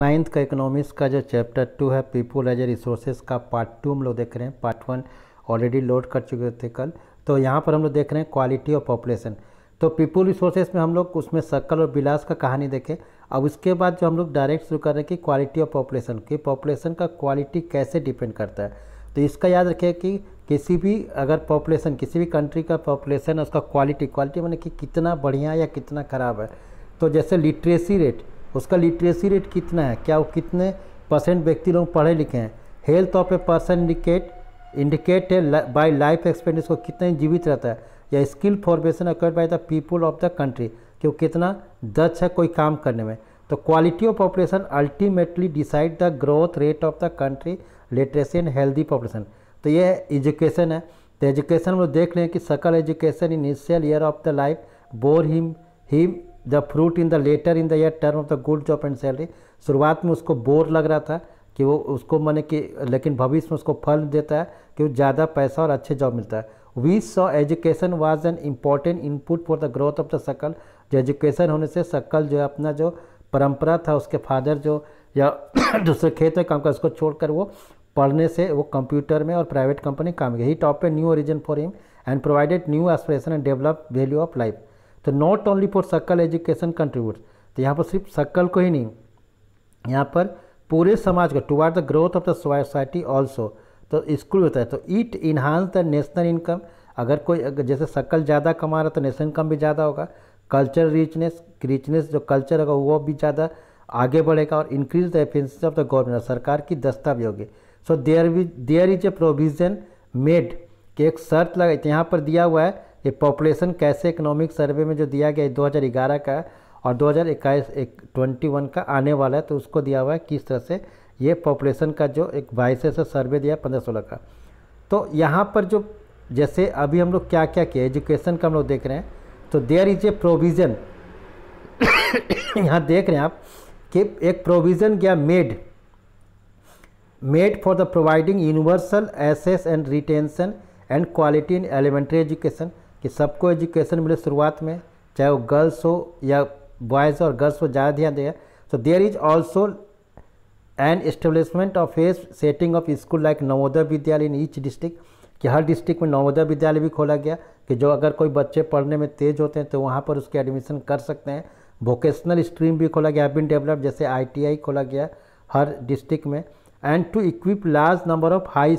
Ninth का economics का जो चैप्टर 2 है पीपुल एज ए रिसोर्सेज का पार्ट 2 हम लोग देख रहे हैं। पार्ट 1 ऑलरेडी लोड कर चुके थे कल। तो यहाँ पर हम लोग देख रहे हैं क्वालिटी ऑफ पॉपुलेशन। तो पीपुल रिसोर्सेज में हम लोग उसमें सक्कल और बिलास का कहानी देखें। अब उसके बाद जो हम लोग डायरेक्ट शुरू कर रहे हैं कि क्वालिटी ऑफ पॉपुलेशन की पॉपुलेशन का क्वालिटी कैसे डिपेंड करता है। तो इसका याद रखिए कि किसी भी अगर पॉपुलेशन किसी भी कंट्री का पॉपुलेशन है उसका क्वालिटी माने कि कितना बढ़िया या कितना ख़राब है। तो जैसे लिटरेसी रेट, उसका लिटरेसी रेट कितना है, क्या वो कितने परसेंट व्यक्ति लोग पढ़े लिखे हैं। Health of a person indicate bye life expectancy, को कितना जीवित रहता है। या skill formation acquired by the people of the country, कि वो कितना दक्ष है कोई काम करने में। तो quality of population ultimately decide the growth rate of the country, literacy and healthy population. तो ये एजुकेशन है। तो एजुकेशन में लोग देख रहे हैं कि सकल education initial year of the life bore him the fruit in the latter in the year term of the good job and salary. शुरुआत में उसको बोर लग रहा था कि वो उसको माने कि, लेकिन भविष्य में उसको फल देता है कि वो ज़्यादा पैसा और अच्छे जॉब मिलता है। We saw education was an important input for the growth of the सकल। जो एजुकेशन होने से सकल जो है अपना जो परंपरा था, उसके फादर जो या दूसरे खेत में काम कर उसको छोड़कर वो पढ़ने से वो कंप्यूटर में और प्राइवेट कंपनी काम किया। He top a new origin for him and provided new aspiration and develop value of life. तो नॉट ओनली फॉर सकल एजुकेशन कंट्रीब्यूट। तो यहाँ पर सिर्फ सकल को ही नहीं, यहाँ पर पूरे समाज को toward the growth of the society also. तो स्कूल होता है तो it enhance the national income. अगर कोई जैसे सकल ज़्यादा कमा रहा है तो नेशनल इनकम भी ज़्यादा होगा। कल्चर रिचनेस जो कल्चर होगा वो भी ज़्यादा आगे बढ़ेगा और increase the efficiency of the government, सरकार की दस्ता भी होगी। So there is a provision made कि एक शर्त लगाई। तो यहाँ पर दिया हुआ है ये पॉपुलेशन कैसे इकोनॉमिक सर्वे में जो दिया गया है 2011 का और 2021 का आने वाला है। तो उसको दिया हुआ है किस तरह से ये पॉपुलेशन का जो एक 22 से सर्वे दिया 15-16 का। तो यहाँ पर जो जैसे अभी हम लोग क्या क्या किया एजुकेशन का हम लोग देख रहे हैं। तो देयर इज ए प्रोविज़न यहाँ देख रहे हैं आप कि एक प्रोविज़न क्या made for the providing universal access and retention and quality in elementary education, कि सबको एजुकेशन मिले शुरुआत में, चाहे वो गर्ल्स हो या बॉयज़ और गर्ल्स को ज़्यादा ध्यान देगा। तो there is also an establishment of a setting of school like Navodaya Vidyalaya in each district, कि हर डिस्ट्रिक्ट में नवोदय विद्यालय भी खोला गया कि जो अगर कोई बच्चे पढ़ने में तेज़ होते हैं तो वहाँ पर उसके एडमिशन कर सकते हैं। वोकेशनल स्ट्रीम भी खोला गया, हैव बीन डेवलप, जैसे ITI खोला गया हर डिस्ट्रिक्ट में। And to equip large number of high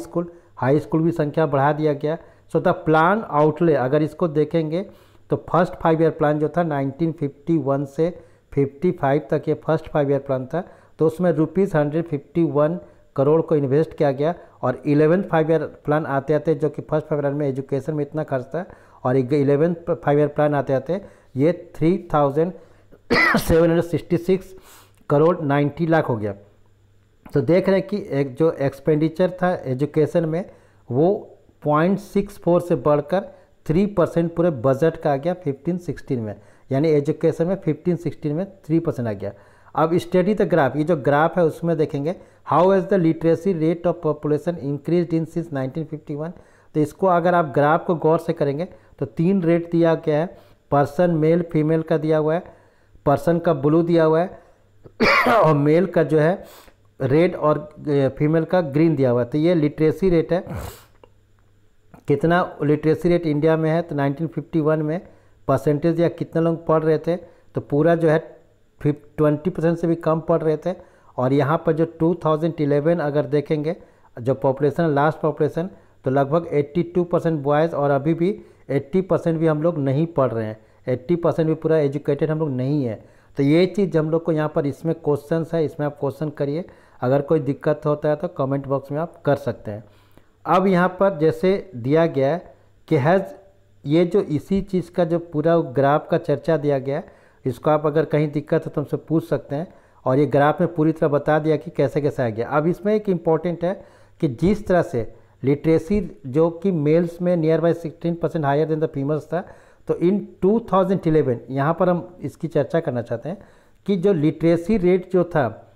school भी संख्या बढ़ा दिया गया। सो द प्लान आउटले अगर इसको देखेंगे तो फर्स्ट 5 ईयर प्लान जो था 1951 से 55 तक ये फर्स्ट 5 ईयर प्लान था। तो उसमें ₹151 करोड़ को इन्वेस्ट किया गया और 11th 5 ईयर प्लान आते आते जो कि फर्स्ट 5 ईयर में एजुकेशन में इतना खर्च था और 11th 5 ईयर प्लान आते आते ये 3,766 करोड़ 90 लाख हो गया। तो देख रहे हैं कि एक जो एक्सपेंडिचर था एजुकेशन में वो 0.64 से बढ़कर 3% पूरे बजट का आ गया 15-16 में, यानी एजुकेशन में 15-16 में 3% आ गया। अब स्टडी द ग्राफ, ये जो ग्राफ है उसमें देखेंगे how as the literacy rate of population increase in since 1951। तो इसको अगर आप ग्राफ को गौर से करेंगे तो 3 रेट दिया गया है। पर्सन मेल फीमेल का दिया हुआ है, पर्सन का ब्लू दिया हुआ है और मेल का जो है रेड और फीमेल का ग्रीन दिया हुआ है। तो ये लिटरेसी रेट है, कितना लिटरेसी रेट इंडिया में है। तो 1951 में परसेंटेज या कितने लोग पढ़ रहे थे, तो पूरा जो है 20% से भी कम पढ़ रहे थे। और यहाँ पर जो 2011 अगर देखेंगे जो पॉपुलेशन लास्ट पॉपुलेशन तो लगभग 82% बॉयज़ और अभी भी 80% भी हम लोग नहीं पढ़ रहे हैं, 80% भी पूरा एजुकेटेड हम लोग नहीं है। तो ये चीज़ हम लोग को यहाँ पर इसमें क्वेश्चंस है, इसमें आप क्वेश्चन करिए, अगर कोई दिक्कत होता है तो कमेंट बॉक्स में आप कर सकते हैं। अब यहाँ पर जैसे दिया गया है कि हैज़ ये जो इसी चीज़ का जो पूरा ग्राफ का चर्चा दिया गया है, इसको आप अगर कहीं दिक्कत है तो हमसे पूछ सकते हैं। और ये ग्राफ में पूरी तरह बता दिया कि कैसे कैसे आ गया। अब इसमें एक इम्पॉर्टेंट है कि जिस तरह से लिटरेसी जो कि मेल्स में near by 16% higher than the females था, तो इन 2011 यहाँ पर हम इसकी चर्चा करना चाहते हैं कि जो लिटरेसी रेट जो था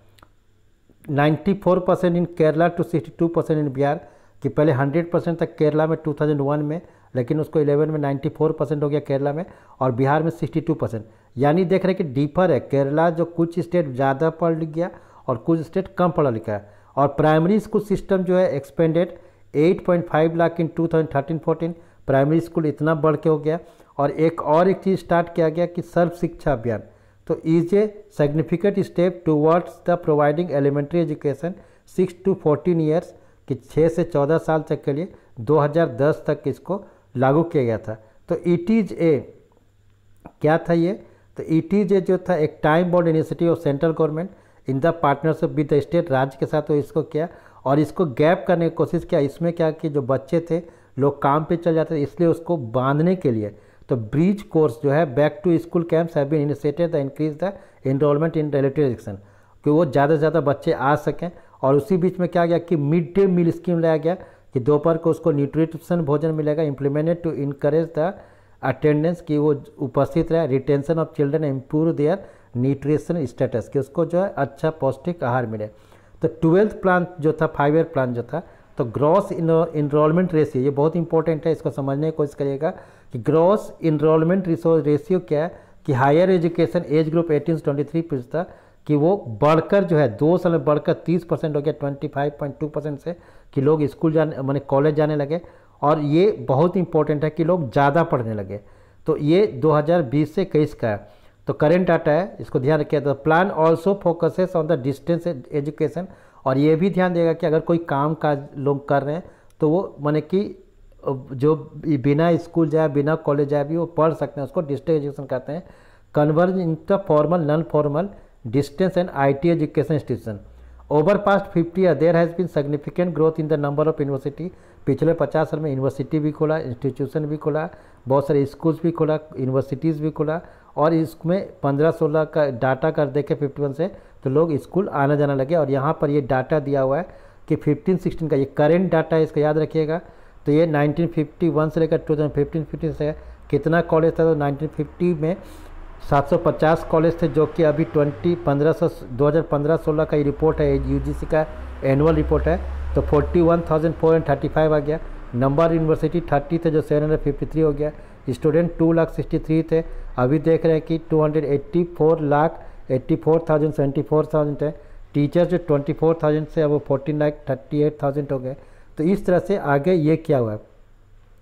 94% इन केरला टू 62% इन बिहार, कि पहले 100% तक केरला में 2001 में, लेकिन उसको 11 में 94% हो गया केरला में और बिहार में 62%। यानी देख रहे हैं कि डिफर है, केरला जो कुछ स्टेट ज़्यादा पढ़ लिख गया और कुछ स्टेट कम पढ़ा लिखा है। और प्राइमरी स्कूल सिस्टम जो है एक्सपेंडेड 8.5 लाख इन 2013-14, प्राइमरी स्कूल इतना बढ़ के हो गया। और एक चीज़ स्टार्ट किया गया कि सर्व शिक्षा अभियान, तो is a significant step towards the providing elementary education 6 to 14 years, कि 6 से 14 साल तक के लिए 2010 तक इसको लागू किया गया था। तो इट इज़ ए क्या था ये, तो इट इज़ ए जो था एक time bound initiative of central government in the partnership with the state, राज्य के साथ तो इसको किया और इसको गैप करने की कोशिश किया। इसमें क्या कि जो बच्चे थे लोग काम पे चल जाते थे, इसलिए उसको बांधने के लिए तो ब्रिज कोर्स जो है back to school camps have been initiated the increase the enrolment in relative education, कि वो ज़्यादा से ज़्यादा बच्चे आ सकें। और उसी बीच में क्या गया कि मिड डे मील स्कीम लाया गया कि दोपहर को उसको न्यूट्रिशन भोजन मिलेगा, implemented to encourage the attendance, कि वो उपस्थित रहे, retention of children, improve their nutrition status, कि उसको जो है अच्छा पौष्टिक आहार मिले। तो 12th प्लान जो था 5 ईयर प्लान जो था, तो ग्रॉस इनरोलमेंट रेशियो, ये बहुत इंपॉर्टेंट है, इसको समझने की कोशिश करिएगा कि ग्रॉस इनरोलमेंट रेशियो क्या है, कि हायर एजुकेशन एज ग्रुप 18 से 23 पूछता कि वो बढ़कर जो है 2 साल में बढ़कर 30% हो गया 25.2% से, कि लोग स्कूल जाने माने कॉलेज जाने लगे। और ये बहुत इंपॉर्टेंट है कि लोग ज़्यादा पढ़ने लगे। तो ये 2020 से 21 का है, तो करेंट डाटा है, इसको ध्यान रखिए। The plan also focuses on the distance education, और ये भी ध्यान देगा कि अगर कोई काम काज लोग कर रहे हैं तो वो माने कि जो बिना स्कूल जाए बिना कॉलेज जाए भी वो पढ़ सकते हैं, उसको डिस्टेंस एजुकेशन कहते हैं। Converge in the formal non formal distance and IT education institution. Over past 50 year there has been significant growth in the number of university. पिछले 50 साल में यूनिवर्सिटी भी खोला, इंस्टीट्यूशन भी खोला, बहुत सारे स्कूल्स भी खोला, यूनिवर्सिटीज़ भी खोला। और इसमें 15-16 का डाटा कर देखे 51 से, तो लोग स्कूल आना जाना लगे। और यहाँ पर ये डाटा दिया हुआ है कि 15-16 का ये करेंट डाटा है, इसका याद रखिएगा। तो ये 1951 से लेकर 2015-15 से कितना कॉलेज था, तो 1950 में 750 कॉलेज थे, जो कि अभी 2015-16 का ये रिपोर्ट है, UGC का एनुअल रिपोर्ट है, तो 41,435 आ गया। नंबर यूनिवर्सिटी 30 थे, जो 753 हो गया। स्टूडेंट 2,63,000 थे, अभी देख रहे हैं कि 284,84,074 है। टीचर्स जो 24,000 से अब वो 14,38,000 हो गए। तो इस तरह से आगे ये क्या हुआ है।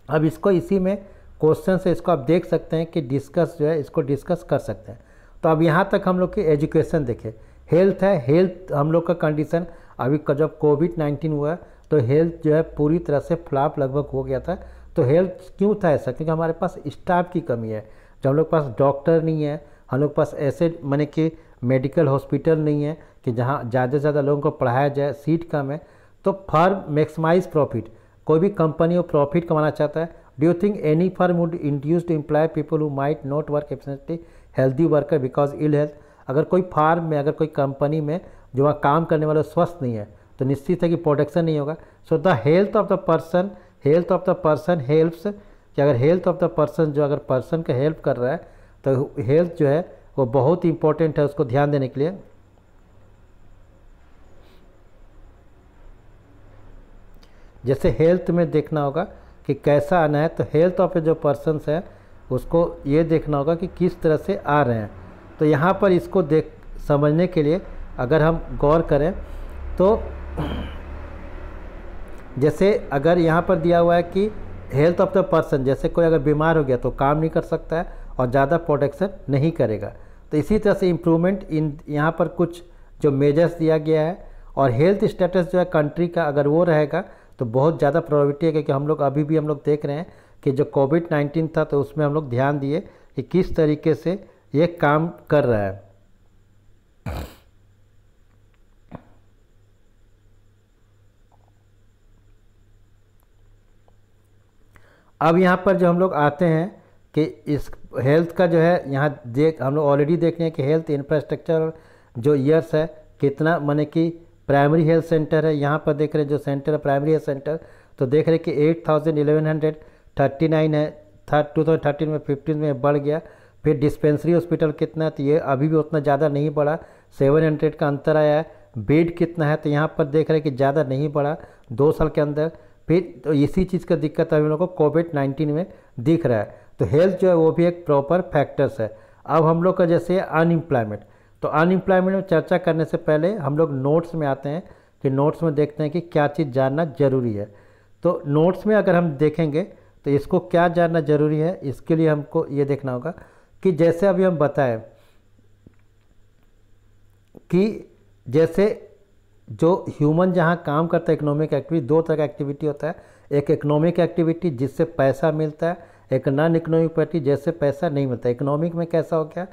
अब इसको इसी में क्वेश्चन से इसको आप देख सकते हैं कि डिस्कस जो है इसको डिस्कस कर सकते हैं। तो अब यहाँ तक हम लोग की एजुकेशन देखें। हेल्थ है, हेल्थ हम लोग का कंडीशन अभी जब कोविड-19 हुआ तो हेल्थ जो है पूरी तरह से फ्लॉप लगभग हो गया था। तो हेल्थ क्यों था ऐसा, क्योंकि हमारे पास स्टाफ की कमी है। जब हम लोग पास डॉक्टर नहीं है, हम लोग पास ऐसे माने कि मेडिकल हॉस्पिटल नहीं है कि जहाँ ज़्यादा से ज़्यादा लोगों को पढ़ाया जाए, सीट कम है। तो फर्म मैक्सिमाइज प्रॉफिट, कोई भी कंपनी वो प्रॉफिट कमाना चाहता है। Do you think any firm would induce to employ people who might not work efficiently healthy worker because ill health. अगर कोई फार्म में, अगर कोई कंपनी में जो वहाँ काम करने वाले स्वस्थ नहीं है, तो निश्चित है कि प्रोडक्शन नहीं होगा। So the health of the person helps, कि अगर हेल्थ ऑफ द पर्सन जो अगर पर्सन का हेल्प कर रहा है तो हेल्थ जो है वो बहुत इंपॉर्टेंट है, उसको ध्यान देने के लिए। जैसे हेल्थ में देखना होगा कि कैसा आना है, तो हेल्थ ऑफ जो पर्सन्स है उसको ये देखना होगा कि किस तरह से आ रहे हैं। तो यहाँ पर इसको समझने के लिए अगर हम गौर करें तो जैसे अगर यहाँ पर दिया हुआ है कि हेल्थ ऑफ द पर्सन, जैसे कोई अगर बीमार हो गया तो काम नहीं कर सकता है और ज़्यादा प्रोटेक्शन नहीं करेगा। तो इसी तरह से इम्प्रूवमेंट इन यहाँ पर कुछ जो मेजर्स दिया गया है। और हेल्थ स्टेटस जो है कंट्री का अगर वो रहेगा तो बहुत ज़्यादा प्रोबेबिलिटी है, क्योंकि हम लोग अभी भी हम लोग देख रहे हैं कि जो कोविड-19 था तो उसमें हम लोग ध्यान दिए कि किस तरीके से ये काम कर रहा है। अब यहाँ पर जो हम लोग आते हैं कि इस हेल्थ का जो है यहाँ हम लोग ऑलरेडी देख रहे हैं कि हेल्थ इंफ्रास्ट्रक्चर जो ईयर्स है कितना, माने कि प्राइमरी हेल्थ सेंटर है, यहाँ पर देख रहे हैं जो सेंटर है प्राइमरी हेल्थ सेंटर, तो देख रहे हैं कि 8,1139 है था 2013 में, 15 में बढ़ गया। फिर डिस्पेंसरी हॉस्पिटल कितना है, तो ये अभी भी उतना ज़्यादा नहीं बढ़ा, 700 का अंतर आया है। बेड कितना है, तो यहाँ पर देख रहे हैं कि ज़्यादा नहीं बढ़ा 2 साल के अंदर। फिर तो इसी चीज़ का दिक्कत अभी हम लोग को कोविड-19 में दिख रहा है। तो हेल्थ जो है वो भी एक प्रॉपर फैक्टर्स है। अब हम लोग का जैसे अनएम्प्लॉयमेंट, तो अनएम्प्लॉयमेंट में चर्चा करने से पहले हम लोग नोट्स में आते हैं कि नोट्स में देखते हैं कि क्या चीज़ जानना जरूरी है। तो नोट्स में अगर हम देखेंगे तो इसको क्या जानना जरूरी है, इसके लिए हमको ये देखना होगा कि जैसे अभी हम बताएं कि जैसे जो ह्यूमन जहाँ काम करता है इकोनॉमिक एक्टिविटी, दो तरह का एक्टिविटी होता है। एक इकोनॉमिक एक्टिविटी जिससे पैसा मिलता है, एक नॉन इकोनॉमिक एक्टिविटी जैसे पैसा नहीं मिलता। इकोनॉमिक में कैसा हो गया,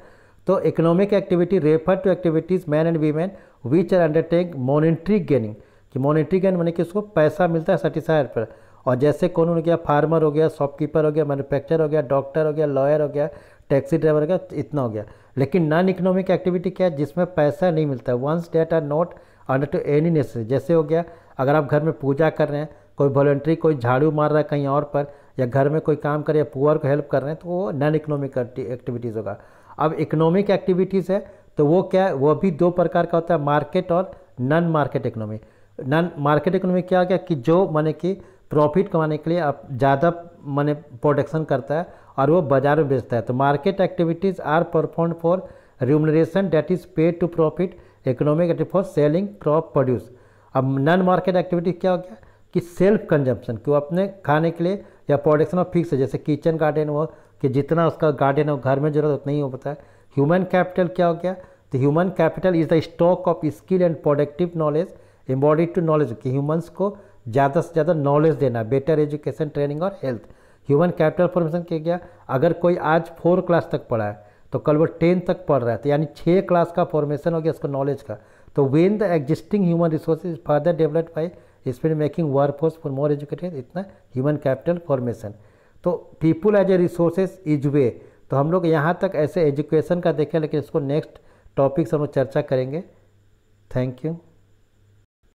तो economic activity refer to activities man and women which are undertake monetary gaining, कि मॉनेटरी गेन माने कि उसको पैसा मिलता है सेटिस्फायर पर। और जैसे कौन हो गया, फार्मर हो गया, शॉपकीपर हो गया, मैन्युफैक्चर हो गया, डॉक्टर हो गया, लॉयर हो गया, टैक्सी ड्राइवर हो गया, इतना हो गया। लेकिन नॉन इकोनॉमिक एक्टिविटी क्या है, जिसमें पैसा नहीं मिलता है, once that are not under to any necessary. जैसे हो गया अगर आप घर में पूजा कर रहे हैं, कोई वॉलंटरी कोई झाड़ू मार रहा है कहीं और पर, या घर में कोई काम कर रहे हैं, पुअर को हेल्प कर रहे हैं, तो वो नॉन इकोनॉमिक एक्टिविटीज़ होगा। अब इकोनॉमिक एक्टिविटीज़ है तो वो क्या है, वो भी दो प्रकार का होता है, मार्केट और non market economy. Non market economy क्या हो गया कि जो माने कि प्रॉफिट कमाने के लिए आप ज़्यादा माने प्रोडक्शन करता है और वो बाजार में बेचता है। तो market activities are perform for remuneration that is paid to profit, economic activity for selling crop produce. अब नॉन मार्केट एक्टिविटी क्या हो गया कि सेल्फ कंजम्पशन, कि वो अपने खाने के लिए या प्रोडक्शन ऑफ फिक्स है, जैसे किचन गार्डन हो कि जितना उसका गार्डन है घर में जरूरत उतना ही हो पाता है। ह्यूमन कैपिटल क्या हो गया, तो human capital is the stock of skill and productive knowledge embodied to knowledge, कि ह्यूमंस को ज़्यादा से ज़्यादा नॉलेज देना, बेटर एजुकेशन, ट्रेनिंग और हेल्थ। ह्यूमन कैपिटल फॉर्मेशन क्या गया, अगर कोई आज 4 क्लास तक पढ़ा है तो कल वो 10 तक पढ़ रहा है, तो यानी 6 क्लास का फॉर्मेशन हो गया उसको नॉलेज का। तो when the existing human resources further developed by spade making work force for more educated, इतना ह्यूमन कैपिटल फॉर्मेशन। तो people as a resources is way, तो हम लोग यहाँ तक ऐसे एजुकेशन का देखें, लेकिन इसको नेक्स्ट टॉपिक से हम लोग चर्चा करेंगे। Thank you.